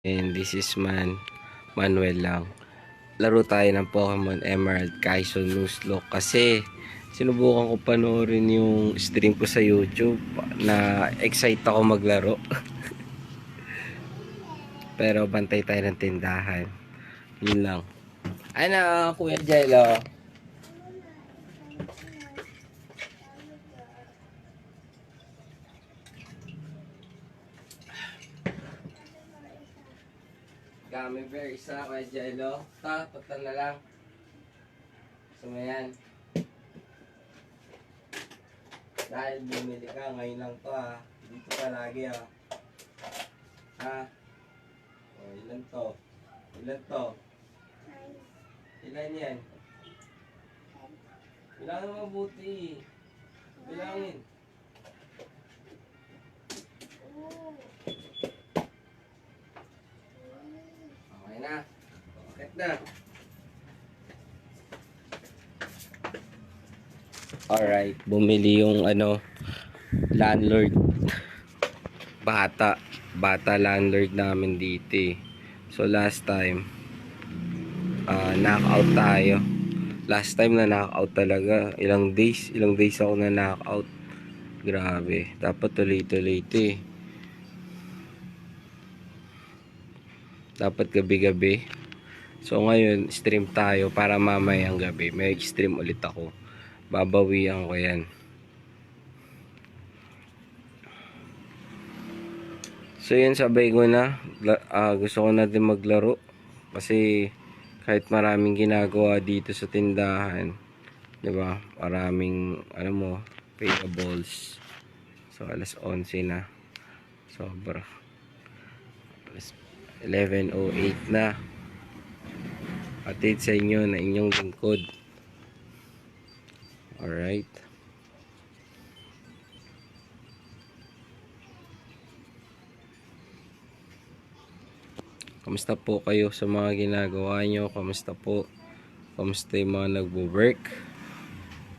And this is Manuel lang. Laro tayo ng Pokemon Emerald Kaizo Nuzlocke kasi sinubukan ko panoorin yung stream ko sa YouTube na excite ako maglaro. Pero bantay tayo ng tindahan. Yun lang. Ano, Kuya Jello? Gummy bear isa, Kuya Jello. Patan na lang. So, yan. Dahil bumili ka, ngayon lang to ha. Dito ka lagi ha. Ha? O, ilan to? Ilan to? Ilan yan? Bilangin mabuti. Bilangin. Okay na. Bakit na? Alright, bumili yung landlord. Bata landlord namin dito eh. So last time, knockout tayo. Last time na knockout talaga. Ilang days ako na knockout. Grabe, dapat tuloy-tuloy ito eh. Dapat gabi-gabi. So ngayon, stream tayo para mamayang gabi. May stream ulit ako. Babawian ko yan. So yun, sabay ko na. Gusto ko na din maglaro. Kasi kahit maraming ginagawa dito sa tindahan, diba? Maraming, payables. So alas 11 na. Sobra. Alas 11:08 na. Update sa inyo na inyong lingkod. Alright. Kamusta po kayo sa mga ginagawa nyo? Kamusta po? Kamusta yung mga nagbo-work?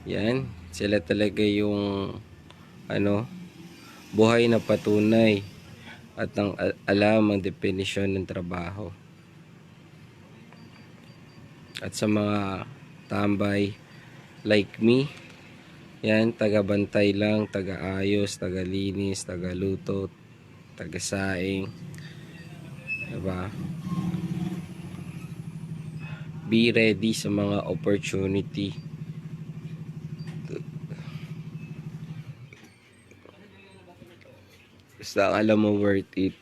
Yan. Sila talaga yung buhay na patunay at ang alam ang definisyon ng trabaho. At sa mga tambay like me, yan, taga-bantay lang, taga-ayos, taga-linis, taga-luto, taga-saing, diba? Be ready sa mga opportunity. Basta alam mo worth it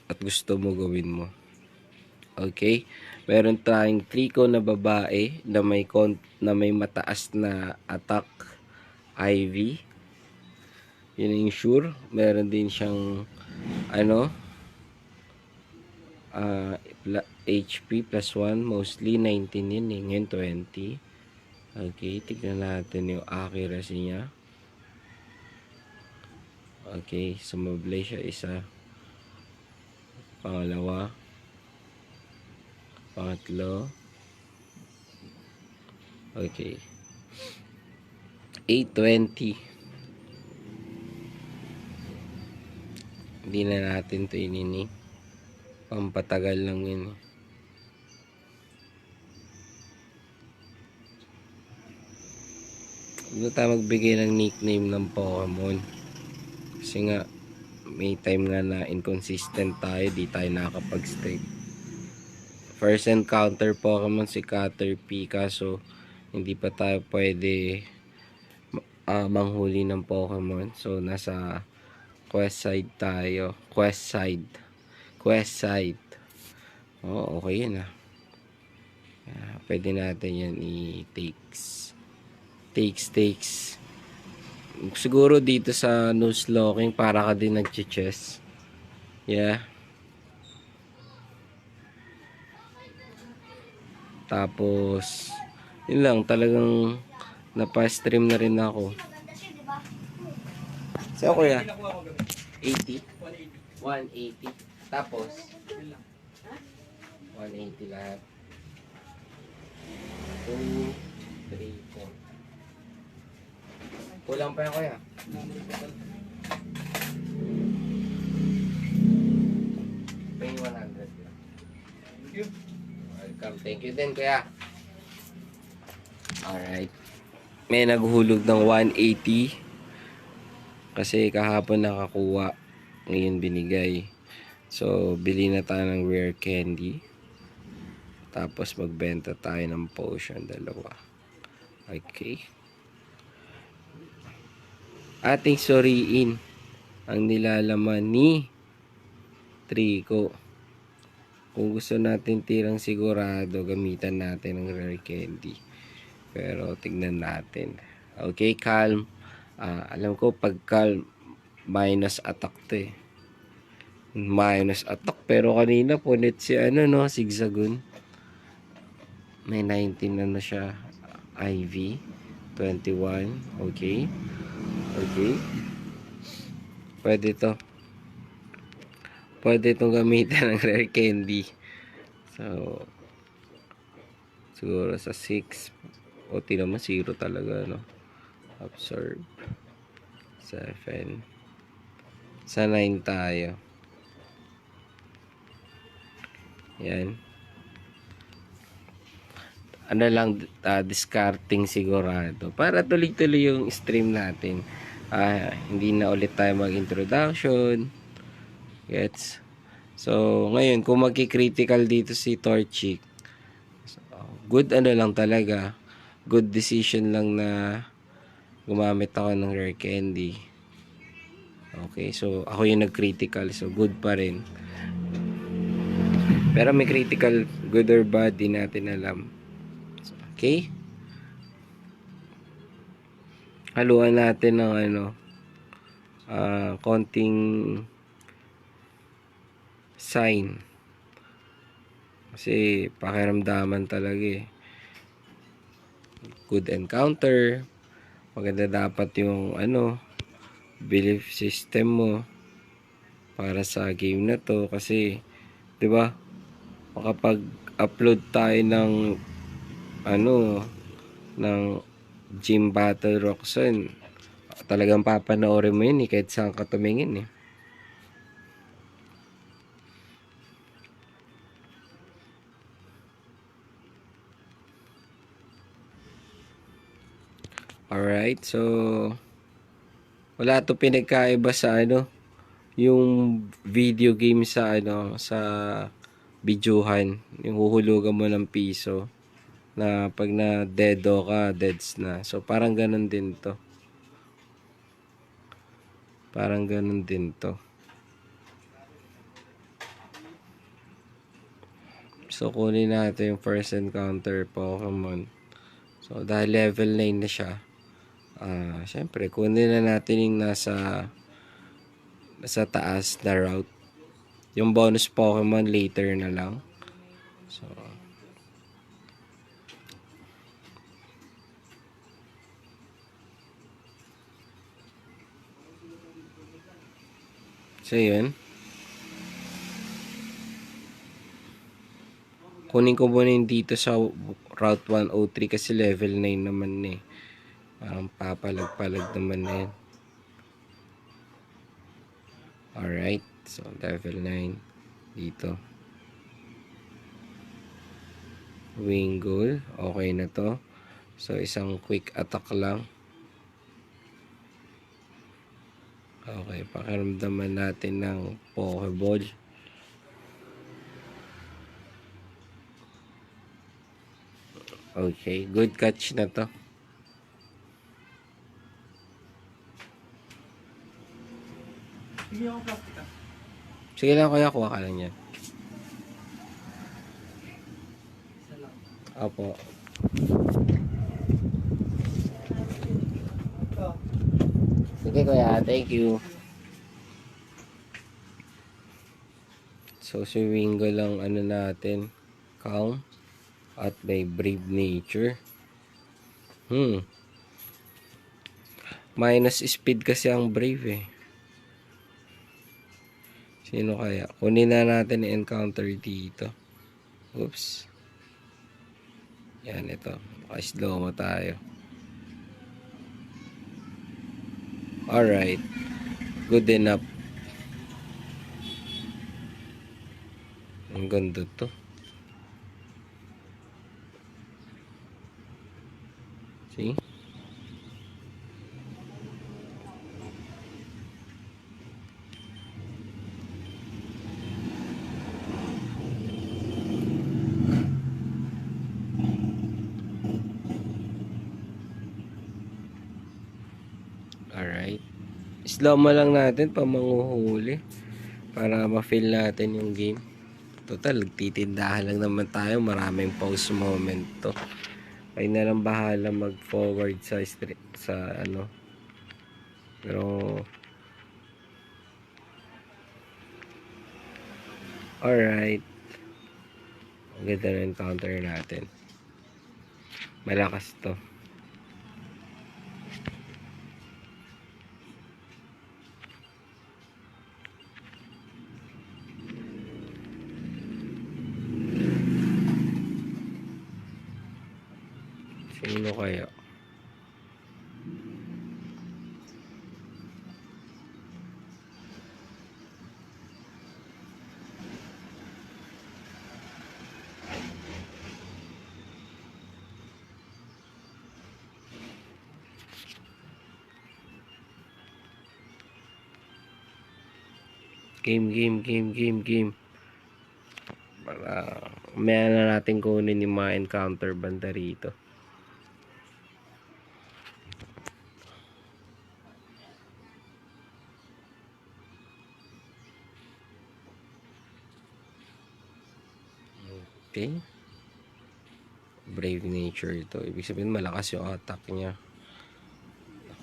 at gusto mo gawin mo. Okay? Meron tayong triko na babae na may mataas na attack IV. Yun yung sure. Meron din siyang HP plus 1, mostly 19 yun eh. Ngayon 20. Okay, tignan natin yung accuracy niya. Okay, sumablay siya isa. Pangalawa. Pangatlo. Okay. 820. Hindi na natin ito inini. Pampatagal lang yun. Huwag tayo magbigay ng nickname ng Pokemon. Kasi nga, may time nga na inconsistent tayo. Di tayo nakakapag-stay. First encounter Pokemon si Caterpie, kaso hindi pa tayo pwede manghuli ng Pokemon. So nasa quest side tayo. Quest side. Oh, okay yun ah. Pwede natin yan i-takes. Siguro dito sa Nuzlocke para ka din nag-chess. Yeah. Tapos, yun lang, talagang napa-stream na rin ako. So, kuya? 80? 180. Tapos, 180 lahat. 2, 3, 4. Kulang pa yan, kuya. Pahingin 100 lang. Thank you. Welcome. Thank you din, kuya. Alright. May naghulog ng 180. Kasi kahapon nakakuha. Ngayon binigay. So, bili na tayo ng rare candy. Tapos magbenta tayo ng potion, dalawa. Okay. Ating suriin ang nilalaman ni Trico. Kung gusto natin tirang sigurado, gamitan natin ng rare candy. Pero tignan natin. Okay, calm. Alam ko pag calm, minus attack to eh. Minus attack. Pero kanina punit si no, Zigzagoon. May 19 ano siya. IV. 21. Okay. Okay. Pwede to. Pwede itong gamitan ng rare candy. So, siguro sa 6. O, tinan mo, 0 talaga, no? Absorb. 7. Sa 9 tayo. Yan. Ano lang, discarding sigurado. Para tuloy-tuloy yung stream natin. Hindi na ulit tayo mag-introduction. Gets? So, ngayon, kung magki-critical dito si Torchic, so, good ano lang talaga. Good decision lang na gumamit ako ng rare candy. Okay, so ako yung nag-critical. So, good pa rin. Pero may critical, good or bad, di natin alam. So, okay? Haluan natin ng konting sign. Kasi pakiramdaman talaga eh. Good encounter. Maganda dapat yung belief system mo para sa game na to. Kasi 'di ba? Makapag-upload tayo ng ng Gym Battle Roxanne. Talagang papanoorin mo yun kahit saan ka tumingin eh. Alright, so wala to pinagkaiba sa yung video game sa sa videohan, yung huhulugan mo ng piso na pag na deado ka, deads na. So parang ganun din to. Parang ganun din to. So kunin natin yung first encounter Pokemon. So dahil level 9 na siya, syempre kunin na natin yung nasa taas na route. Yung bonus Pokemon later na lang. So yun. Kunin ko muna yung dito sa Route 103 kasi level 9 naman eh. Parang papalag-palag naman na yan. Alright. So, level 9. Dito. Wingull. Okay na to. So, isang quick attack lang. Okay. Pakiramdaman natin ng Pokeball. Okay. Good catch na to. Sige lang kuya, kuha ka lang yan. Opo. Sige kuya, thank you. So si Wingo lang natin, calm at may brave nature. Minus speed kasi ang brave eh. Sino kaya? Kunin na natin encounter dito. Oops. Yan, ito. Naka-slow mo tayo. Alright. Good enough. Ang ganda to. See? Alright. Slow mo lang natin pa manguhuli para ma-feel natin yung game. Total, nagtitindahan lang naman tayo. Maraming pause moment to. Kayo na lang bahala mag-forward sa street, sa ano. Pero alright. Ang ganda na encounter natin. Malakas to. Sino kaya? Game. Para may na natin kunin yung mga encounter banda rito. Okay. Brave nature ito. Ibig sabihin malakas yung attack niya.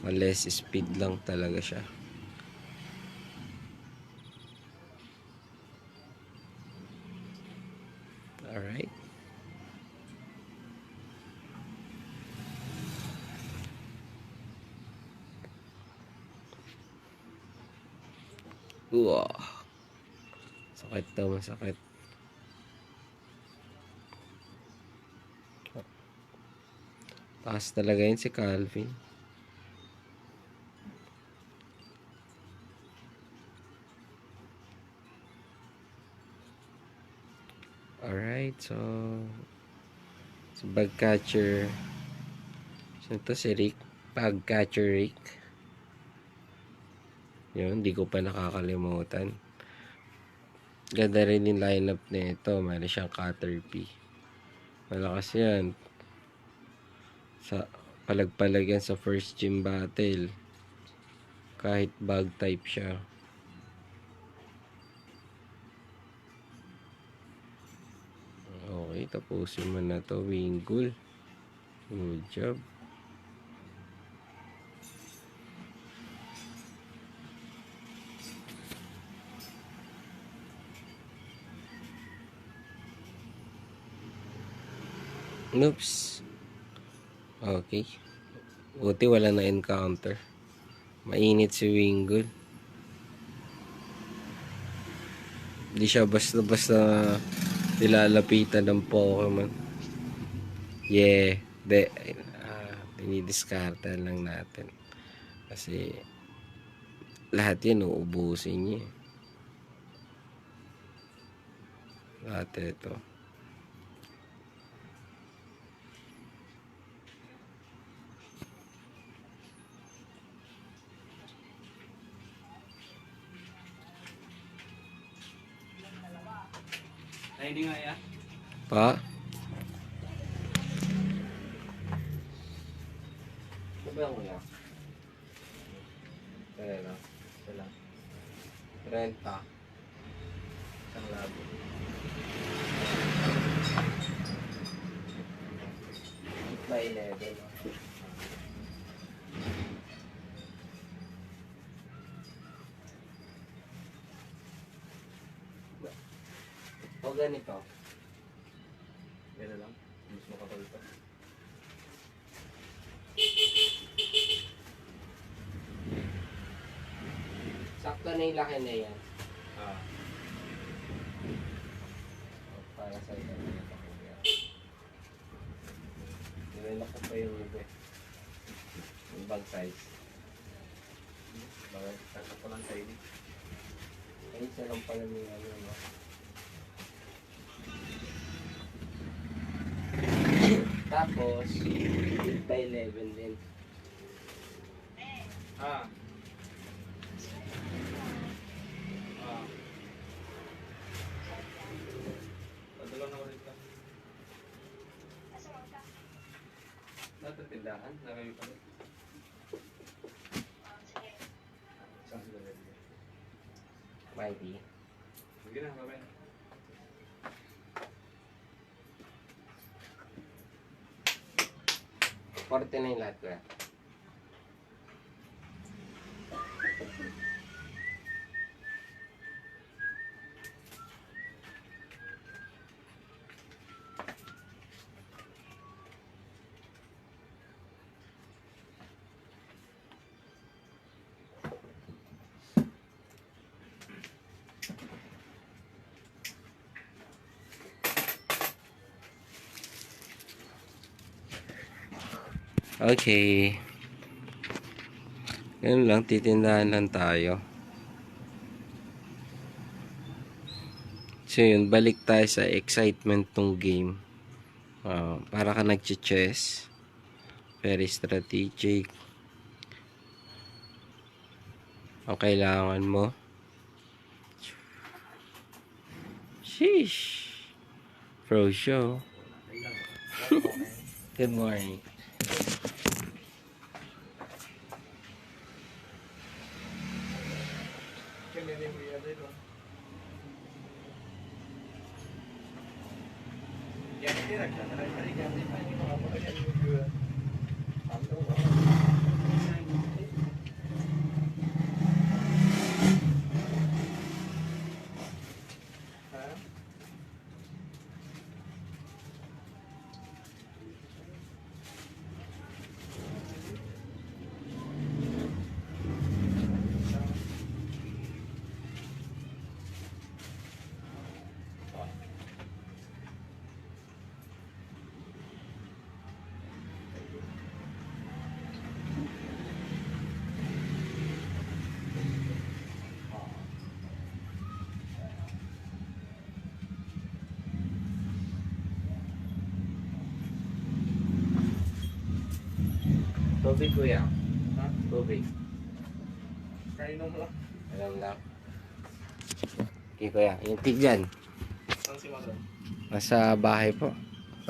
Less speed lang talaga siya. Alright. Wow. Sakit daw, masakit. Taas talaga yun si Calvin. Alright, so bag catcher. Sino to? Si Rick. Bag catcher Rick. Yun, hindi ko pa nakakalimutan. Ganda rin yung lineup nito. Meron siyang Caterpie. Malakas yan. Sa palag-palag yan sa first gym battle. Kahit bag type siya. Okay, tapusin mo na to, Wingull. Good job. Oops. Okay. Buti wala na encounter. Mainit si Wingull. Hindi siya basta-basta nilalapitan ng Pokemon. Yeah. Dinidiskarta lang natin. Kasi lahat yan uubusin niya. Lahat ito. Ready nga ya? Pa? Sabihan ko lang. Kaya lang. Sila. 30. Isang labo. By 11. O ganito. Gano'n lang. Mas makapal pa. Sakto na yung laki na yan. Ah. Para sa ito na ito. Nilala ko pa yung iba. Yung bag size. Bakit? Sakto ko lang tayo. Ay, isa lang pala yung ano. Tapos, Delta 11 din. Ah. Padala na ulit ka. Natatindahan? Nakami pa rin. Isang sigaret. Mighty. Sige na, mamaya. Forte na yung lahat ko. Okay. Ganun lang, titindahan lang tayo. So yun, balik tayo sa excitement tong game. Para ka nag-chess. Very strategic. Ang kailangan mo. Sheesh. Pro show. Good morning. Tubig kuya. Ha? Tubig. Kainom lang. Alam lang. Okay kuya. Yung tig dyan. Saan si Mother? Nasa bahay po.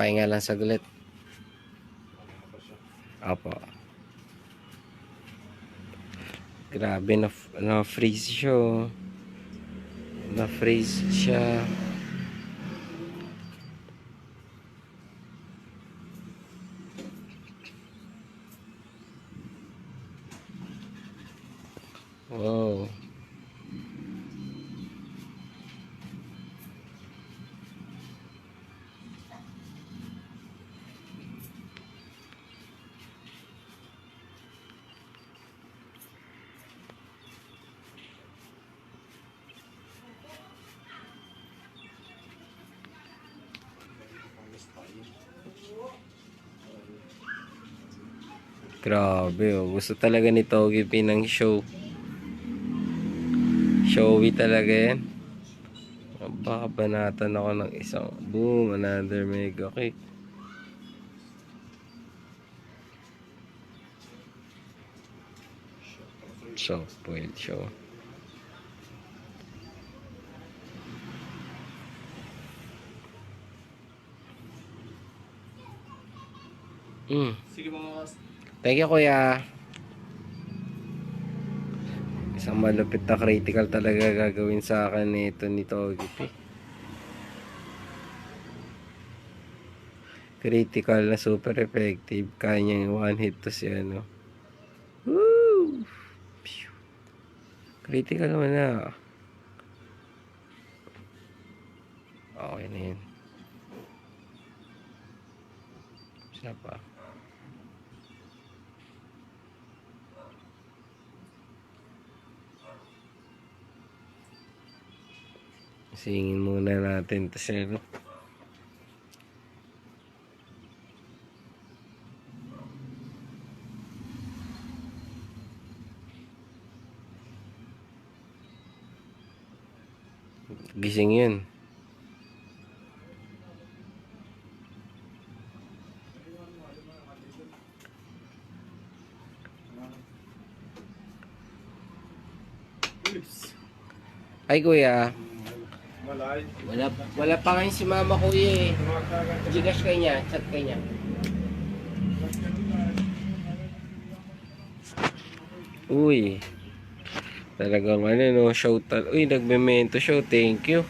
Pahinga lang saglit. Ako siya. Opo. Grabe na-freeze siya. Oh. Na-freeze siya. Wow. Grabe oh. Gusto talaga ni Togi P ng show. Showy talaga yan. Baka banatan ako ng isang boom, another mega kick. Soft boiled show. Sige mga Thank you kuya. Isang malupit na critical talaga gagawin sa akin nito ni Togi P. Critical na super effective. Kaya niyang one hit to si ano. Woo! Phew. Critical naman na. Okay na yun. Isa pa. Singin muna natin to si ano. Gising yun. Ay, kuya. Malay. Wala pa ngayon si mama, kuya eh. Gcash kay niya, chat kay niya. Uy. Talagang ano, no, show Uy, nagmemento show. Thank you.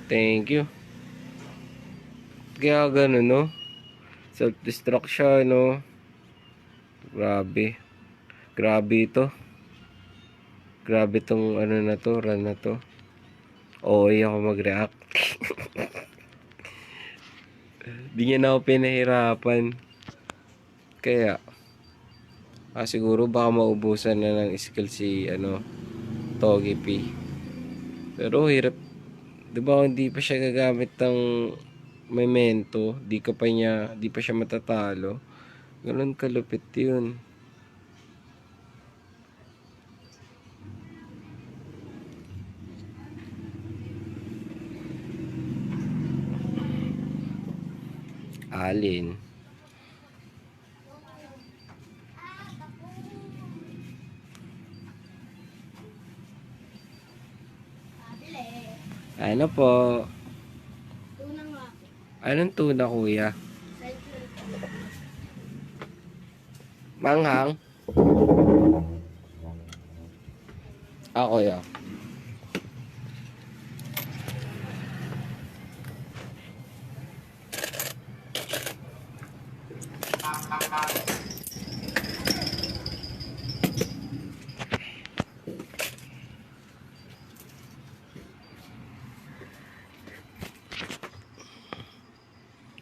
Thank you. Kaya gano'n, no? Self-destruction, no? Grabe. Grabe ito. Grabe tong ano na to, run na to. OA ako mag-react. Di niya na ako pinahirapan. Kaya, siguro baka maubusan na ng skill si, ano, Togi P. Pero hirap. Di ba hindi pa siya gagamit ng memento, di pa siya matatalo. Ganun kalupit yun. Alin. Ano po? Tuna nga. Anong tuna, kuya? Manghang? Ako ya.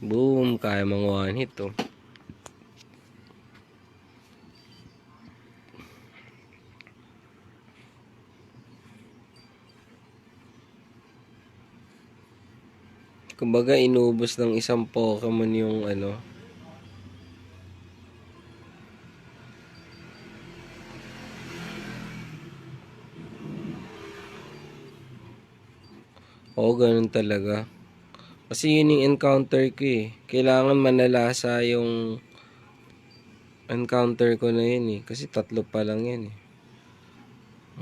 Boom, kaya mga one hit to. Kumbaga inubos ng isang Pokemon yung ano. Oo, ganun talaga. Kasi yun yung encounter ko eh. Kailangan manalasa yung encounter ko na yun eh. Kasi 3 pa lang yan eh.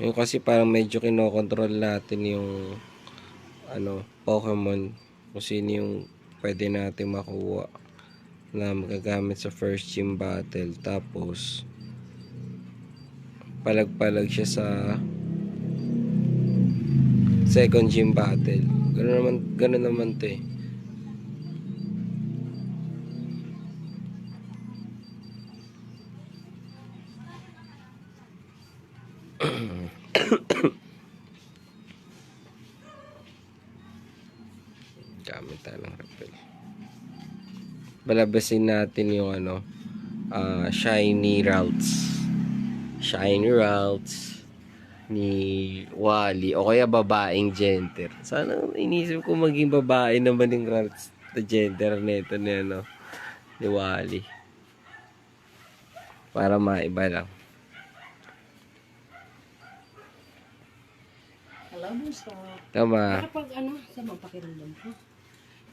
Yung kasi parang medyo kinokontrol natin yung ano, Pokemon. Kung sino yung pwede natin makuha na magagamit sa first gym battle. Tapos palag-palag siya sa second gym battle. Ganun naman to eh. Gamit tayo ng repel. Balabasin natin yung ano, shiny routes. Shiny routes ni Wally o kaya babaeng gender. Sana inisip ko maging babae naman yung routes na gender nito ni ano, ni Wally. Para maiba lang. Hello, Busto. Tama. Nakapag ano, sa magpakiramdam ko.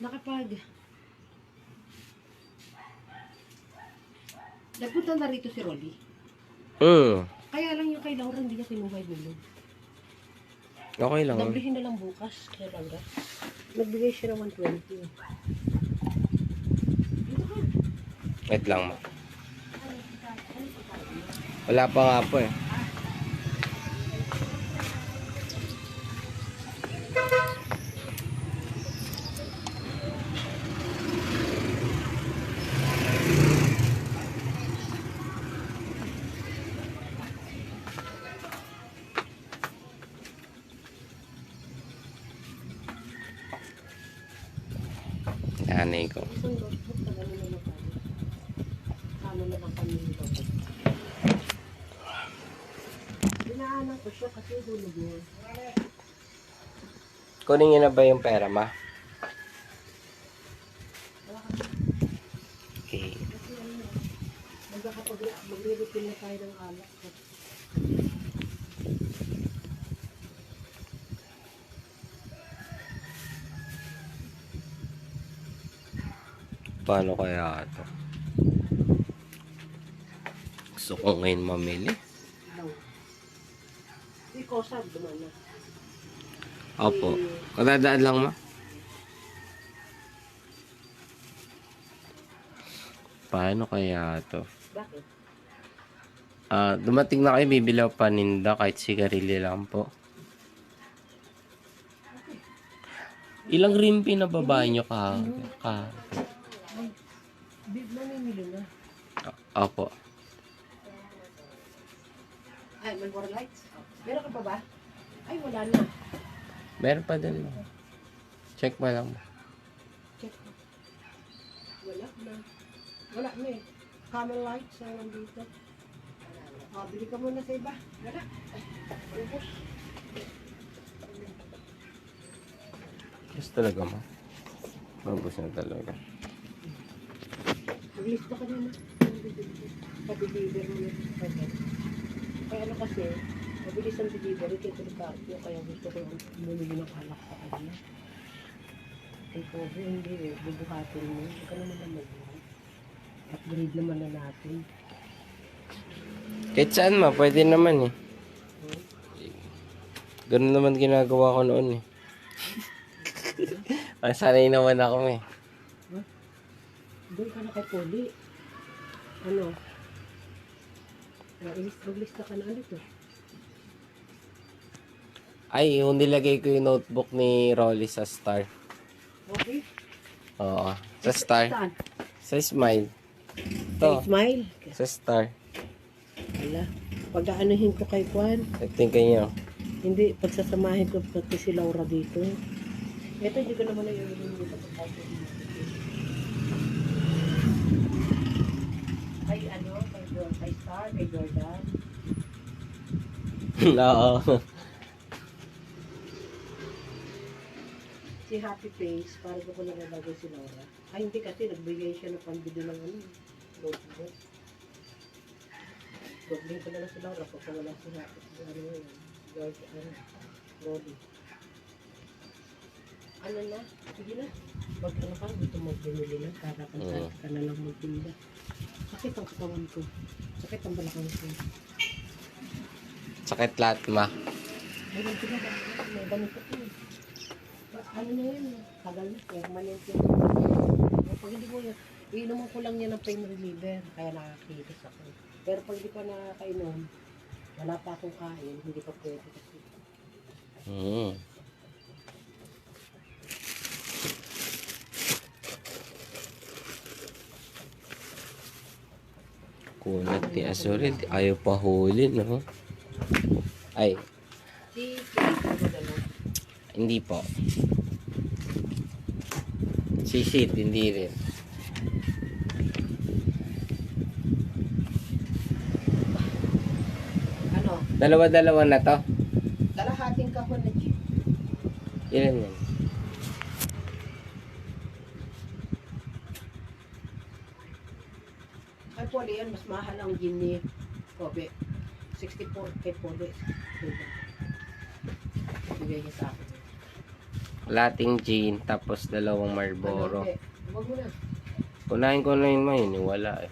Nakapag nagpunta na rito si Rolly. Kaya lang yung kay Laura hindi niya kinuha yung bilog. Okay lang. Dablihin na lang bukas kay Laura. Nagbigay siya ng 120. Wait lang mo. Wala pa nga po eh. Nanay ko. Isang notebook na gano'n na lang tayo. Ano na lang kami nito. Dinaanan ko siya kasi hulog niya. Kunin niyo na ba yung pera, ma? Okay. Kasi ano, magre-refill na tayo ng alak. Paano kaya ito? Gusto ko ngayon mamili. Daw. Ikaw saan duman na? Opo. Kadadaan lang ma. Paano kaya to? Bakit? Dumating na kayo, bibili ako paninda kahit sigarilyo lang po. Ilang rim pinababa nyo ka? Mamimili na. Opo. Ay, Marlboro Lights. Meron ka pa ba? Ay, wala na. Meron pa din mo. Check mo lang. Check. Wala na. Wala na eh. Camel Lights na nandito. Bili ka muna sa iba. Wala. Ubus. Yes talaga mo. Mabos na talaga. Maglista ka na. Pa-deliver mo na. Kaya ano kasi, mabilis ang delivery kay Ricardo, kaya gusto ko yung bumili ng alak sa kanya. Kay Kobe, hindi eh, bubuhatin mo. Hindi ka naman naman yun. Upgrade naman na natin. Kahit saan ma, pwede naman eh. Ganun naman ginagawa ko noon eh. Ang sanay naman ako eh. Doon ka na kay Poli. Ano? Maglista ka na ano to? Ay, yung nilagay ko yung notebook ni Rolly sa Star. Okay. Oo. Sa Star. Saan? Sa Smile. Sa To. Smile. Sa Star. Wala. Pag-aanuhin ko kay Juan. Nagtingin nyo. Hindi, pagsasamahin ko pati si Laura dito. Ito, hindi ko naman na yung dito. Kay ano, kay Star, kay Jordan. Oo. Si Happy Face, para ko nalalagay si Laura. Ay, hindi kasi nagbigay siya ng pambili ng ano, notebook. Goblin ko na lang si Laura, pagka wala si Happy, ano yun, George, Rolly. Ano na? Sige na. Pag ano ka, gusto mo bumili na, para ka na lang magtinda. Sakit ang katawan ko. Sakit ang balakang ko. Sakit lahat ma. Ay, lang sila ba? May ganito ko. Ano na yan? Tagal na. Permanent yun. Pag hindi mo yun, iinuman ko lang yan ng pain reliever. Kaya nakakilis ako. Pero pag hindi pa nakainom, wala pa akong kain, hindi pa pwede kasi. Kunat ni Azurid. Ayaw pa huli, no? Ay, Si Kate, ano gano'n? hindi po. Sisid, hindi rin. Ano? Dalawa-dalawa na to. Kalahating kahon na chip. Ilan yan? Ay, Poli yan, mas mahal ang gin ni Kobe. 64 kay Poli. Bigay niya sa akin. Lating gin, tapos dalawang Marlboro. Ano, huwag mo na. Kunain ko na yun mo yun, wala eh.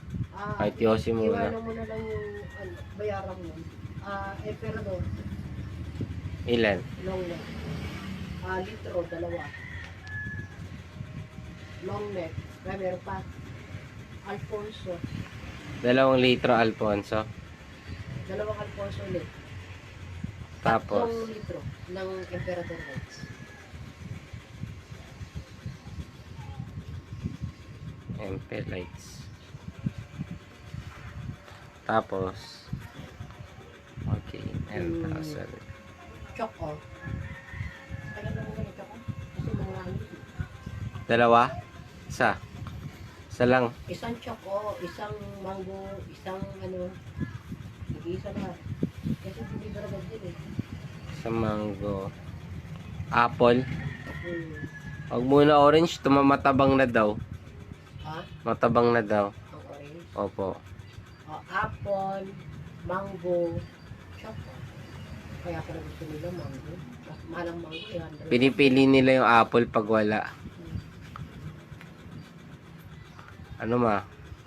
Kahit yosi mo na. Iwanan mo na lang yung bayaran mo. Emperador, Ilan? long neck. Litro, dalawa. Long neck. Ay, meron pa. Alfonso. 2 litro Alfonso. Dalawang Alfonso ulit. Tapos, 3 litro ng Emperador Lights. MP lights. Tapos, okay, 10,000. Choco. Kaya lang mo choco. Kasi mga ano. Dalawa? Isa? Isa lang. Isang choco, isang mango, isang ano. Nag-iisa na. Kasi hindi baragad din eh. Sa mango. Apple. Hmm. Huwag muna orange, matabang na daw. Ha? Matabang na daw. Ang orange. Opo. Apple, mango, choco. Kaya pala gusto nila mango. Malang mango, 100. Pinipili nila yung apple pag wala. Ano ma?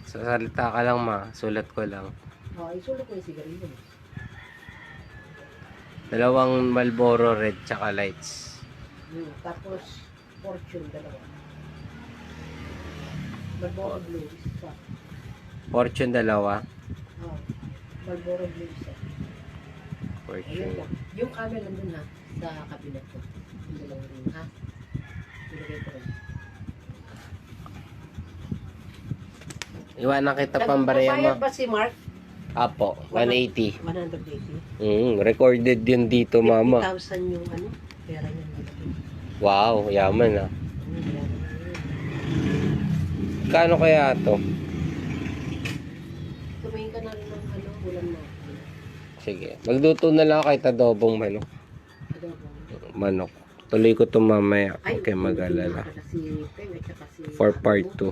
Sasalita ka lang ma. Sulat ko lang. Isulat ko yung sigarilyo. 2 Marlboro Red tsaka lights. Tapos, Fortune, dalawa. Marlboro Blue, isa. Fortune dalawa. Oh, Marlboro Blue, isa. Ayun Fortune. lang. Yung camera nandun ha, sa cabinet ko. Yung dalawang ring ha. Nilagay ko rin. Iwanan kita pambarya Nagbabayad mo. ba si Mark? Apo, 180. 180. Recorded yun dito, mama. 50,000 yung ano, pera niya nilagay. Wow, yaman ah. Yaman na yun. Kano kaya to? Tumingin ka na rin ng ano, ulam natin. Sige, magluto na lang ako kahit adobong manok. Adobo. Manok. Tuloy ko to mamaya. Ay, Okay, mag-alala. Si Peng at saka si For part 2.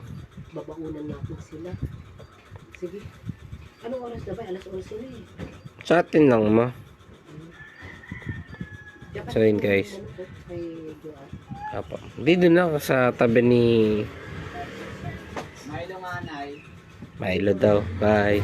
babaunan natin sila. Sige. Anong oras na ba? Alas 11 na eh. Sa atin lang, ma. Dapat So, yun, yung guys. ano ko, kay Joanne. Apo. Dito na ako sa tabi ni Milo nga, Nay. Milo daw. Bye.